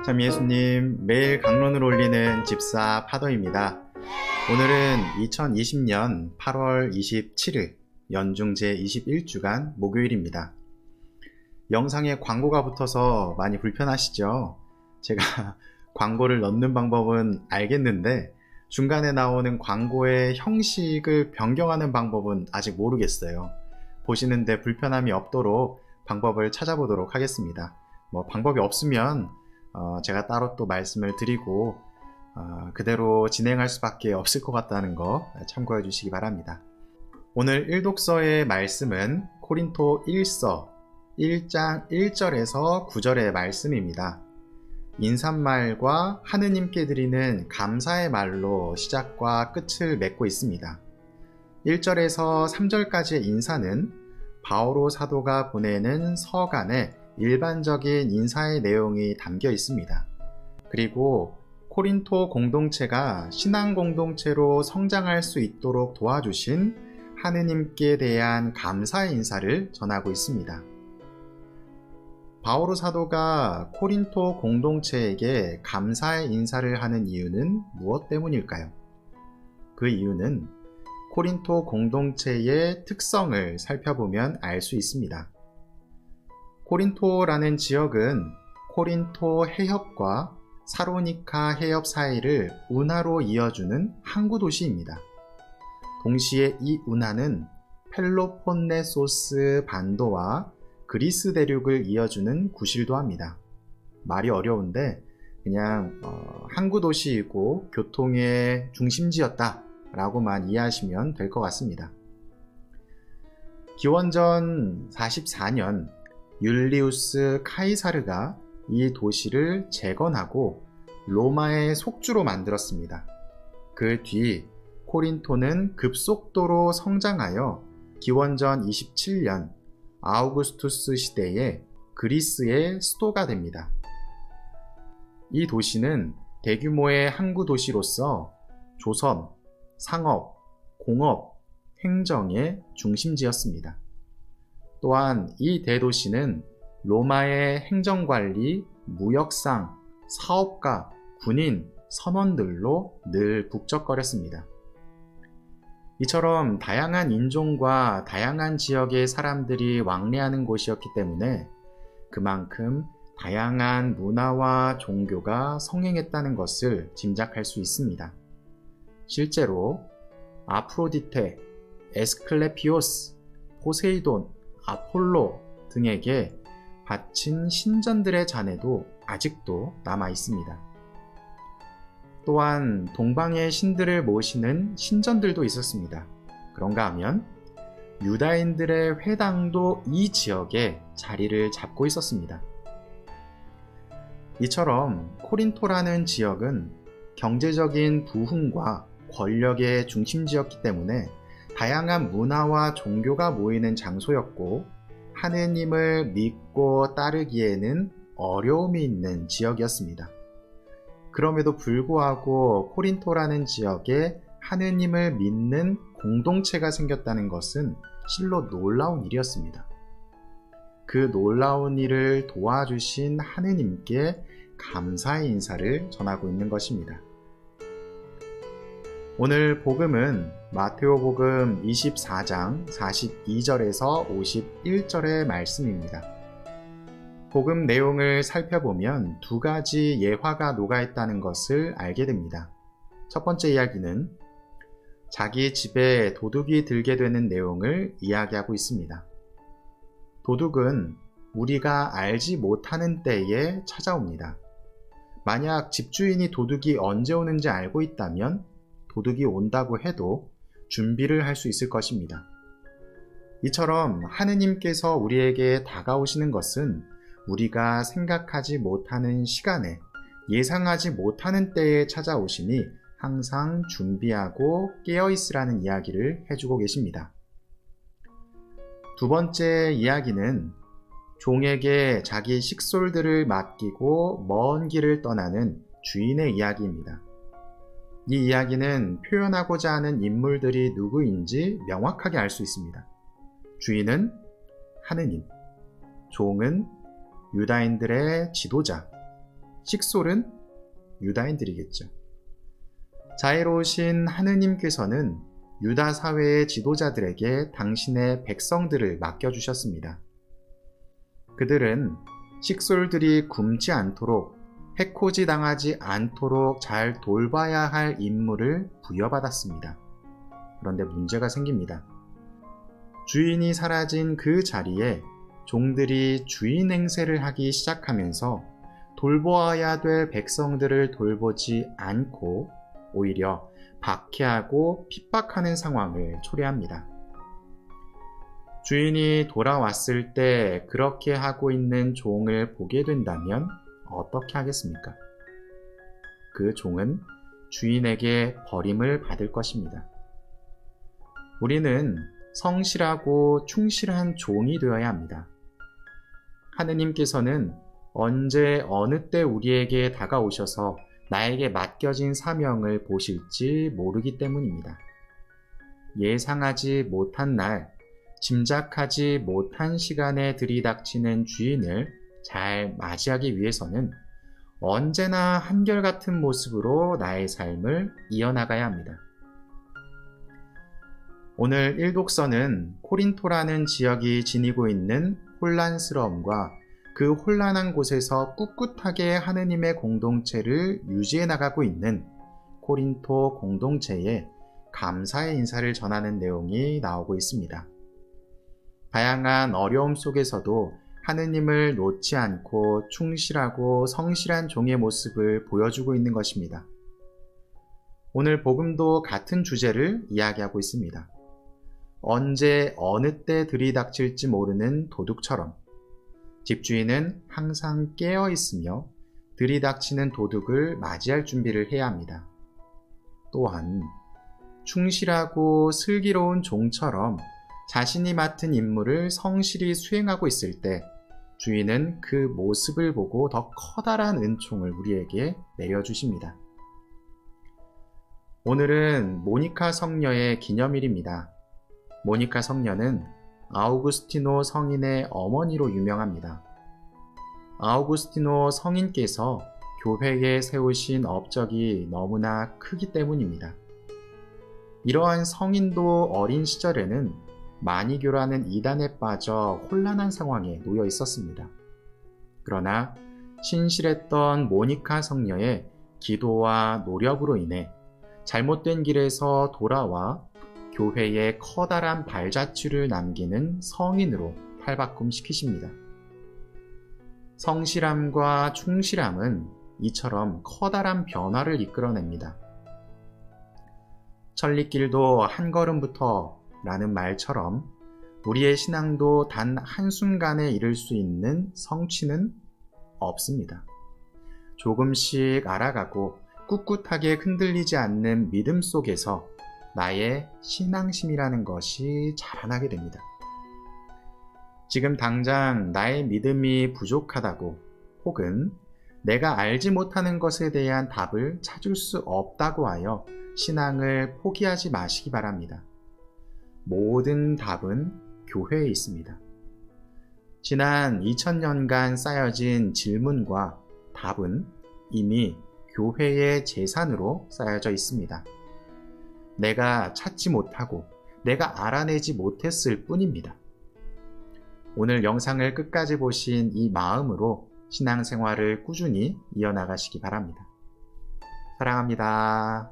참 예수님, 매일 강론을 올리는 집사 파더입니다. 오늘은 2020년 8월 27일 연중 제21주간 목요일입니다. 영상에 광고가 붙어서 많이 불편하시죠? 제가 광고를 넣는 방법은 알겠는데 중간에 나오는 광고의 형식을 변경하는 방법은 아직 모르겠어요. 보시는데 불편함이 없도록 방법을 찾아보도록 하겠습니다. 방법이 없으면 제가 따로 또 말씀을 드리고 그대로 진행할 수밖에 없을 것 같다는 거 참고해 주시기 바랍니다. 오늘 일독서의 말씀은 코린토 1서 1장 1절에서 9절의 말씀입니다. 인사말과 하느님께 드리는 감사의 말로 시작과 끝을 맺고 있습니다. 1절에서 3절까지의 인사는 바오로 사도가 보내는 서간에 일반적인 인사의 내용이 담겨 있습니다. 그리고 코린토 공동체가 신앙 공동체로 성장할 수 있도록 도와주신 하느님께 대한 감사의 인사를 전하고 있습니다. 바오로 사도가 코린토 공동체에게 감사의 인사를 하는 이유는 무엇 때문일까요? 그 이유는 코린토 공동체의 특성을 살펴보면 알 수 있습니다. 코린토라는 지역은 코린토 해협과 사로니카 해협 사이를 운하로 이어주는 항구 도시입니다. 동시에 이 운하는 펠로폰네소스 반도와 그리스 대륙을 이어주는 구실도 합니다. 말이 어려운데 그냥 항구 도시이고 교통의 중심지였다 라고만 이해하시면 될 것 같습니다. 기원전 44년 율리우스 카이사르가 이 도시를 재건하고 로마의 속주로 만들었습니다. 그 뒤 코린토는 급속도로 성장하여 기원전 27년 아우구스투스 시대에 그리스의 수도가 됩니다. 이 도시는 대규모의 항구 도시로서 조선, 상업, 공업, 행정의 중심지였습니다. 또한 이 대도시는 로마의 행정관리, 무역상, 사업가, 군인, 선원들로 늘 북적거렸습니다. 이처럼 다양한 인종과 다양한 지역의 사람들이 왕래하는 곳이었기 때문에 그만큼 다양한 문화와 종교가 성행했다는 것을 짐작할 수 있습니다. 실제로 아프로디테, 에스클레피오스, 포세이돈, 아폴로 등에게 바친 신전들의 잔해도 아직도 남아 있습니다. 또한 동방의 신들을 모시는 신전들도 있었습니다. 그런가 하면 유다인들의 회당도 이 지역에 자리를 잡고 있었습니다. 이처럼 코린토라는 지역은 경제적인 부흥과 권력의 중심지였기 때문에 다양한 문화와 종교가 모이는 장소였고 하느님을 믿고 따르기에는 어려움이 있는 지역이었습니다. 그럼에도 불구하고 코린토라는 지역에 하느님을 믿는 공동체가 생겼다는 것은 실로 놀라운 일이었습니다. 그 놀라운 일을 도와주신 하느님께 감사의 인사를 전하고 있는 것입니다. 오늘 복음은 마테오복음 24장 42절에서 51절의 말씀입니다. 복음 내용을 살펴보면 두 가지 예화가 녹아있다는 것을 알게 됩니다. 첫 번째 이야기는 자기 집에 도둑이 들게 되는 내용을 이야기하고 있습니다. 도둑은 우리가 알지 못하는 때에 찾아옵니다. 만약 집주인이 도둑이 언제 오는지 알고 있다면 도둑이 온다고 해도 준비를 할 수 있을 것입니다. 이처럼 하느님께서 우리에게 다가오시는 것은 우리가 생각하지 못하는 시간에 예상하지 못하는 때에 찾아오시니 항상 준비하고 깨어있으라는 이야기를 해주고 계십니다. 두 번째 이야기는 종에게 자기 식솔들을 맡기고 먼 길을 떠나는 주인의 이야기입니다. 이 이야기는 표현하고자 하는 인물들이 누구인지 명확하게 알 수 있습니다. 주인은 하느님, 종은 유다인들의 지도자, 식솔은 유다인들이겠죠. 자애로우신 하느님께서는 유다 사회의 지도자들에게 당신의 백성들을 맡겨주셨습니다. 그들은 식솔들이 굶지 않도록 해코지 당하지 않도록 잘 돌봐야 할 임무를 부여받았습니다. 그런데 문제가 생깁니다. 주인이 사라진 그 자리에 종들이 주인 행세를 하기 시작하면서 돌보아야 될 백성들을 돌보지 않고 오히려 박해하고 핍박하는 상황을 초래합니다. 주인이 돌아왔을 때 그렇게 하고 있는 종을 보게 된다면 어떻게 하겠습니까? 그 종은 주인에게 버림을 받을 것입니다. 우리는 성실하고 충실한 종이 되어야 합니다. 하느님께서는 언제 어느 때 우리에게 다가오셔서 나에게 맡겨진 사명을 보실지 모르기 때문입니다. 예상하지 못한 날, 짐작하지 못한 시간에 들이닥치는 주인을 잘 맞이하기 위해서는 언제나 한결같은 모습으로 나의 삶을 이어나가야 합니다. 오늘 일독서는 코린토라는 지역이 지니고 있는 혼란스러움과 그 혼란한 곳에서 꿋꿋하게 하느님의 공동체를 유지해 나가고 있는 코린토 공동체에 감사의 인사를 전하는 내용이 나오고 있습니다. 다양한 어려움 속에서도 하느님을 놓지 않고 충실하고 성실한 종의 모습을 보여주고 있는 것입니다. 오늘 복음도 같은 주제를 이야기하고 있습니다. 언제 어느 때 들이닥칠지 모르는 도둑처럼 집주인은 항상 깨어 있으며 들이닥치는 도둑을 맞이할 준비를 해야 합니다. 또한 충실하고 슬기로운 종처럼 자신이 맡은 임무를 성실히 수행하고 있을 때 주인은 그 모습을 보고 더 커다란 은총을 우리에게 내려주십니다. 오늘은 모니카 성녀의 기념일입니다. 모니카 성녀는 아우구스티노 성인의 어머니로 유명합니다. 아우구스티노 성인께서 교회에 세우신 업적이 너무나 크기 때문입니다. 이러한 성인도 어린 시절에는 마니교라는 이단에 빠져 혼란한 상황에 놓여 있었습니다. 그러나 신실했던 모니카 성녀의 기도와 노력으로 인해 잘못된 길에서 돌아와 교회에 커다란 발자취를 남기는 성인으로 탈바꿈시키십니다. 성실함과 충실함은 이처럼 커다란 변화를 이끌어냅니다. 천리길도 한 걸음부터 라는 말처럼 우리의 신앙도 단 한순간에 이룰 수 있는 성취는 없습니다. 조금씩 알아가고 꿋꿋하게 흔들리지 않는 믿음 속에서 나의 신앙심이라는 것이 자라나게 됩니다. 지금 당장 나의 믿음이 부족하다고 혹은 내가 알지 못하는 것에 대한 답을 찾을 수 없다고 하여 신앙을 포기하지 마시기 바랍니다. 모든 답은 교회에 있습니다. 지난 2000년간 쌓여진 질문과 답은 이미 교회의 재산으로 쌓여져 있습니다. 내가 찾지 못하고 내가 알아내지 못했을 뿐입니다. 오늘 영상을 끝까지 보신 이 마음으로 신앙생활을 꾸준히 이어나가시기 바랍니다. 사랑합니다.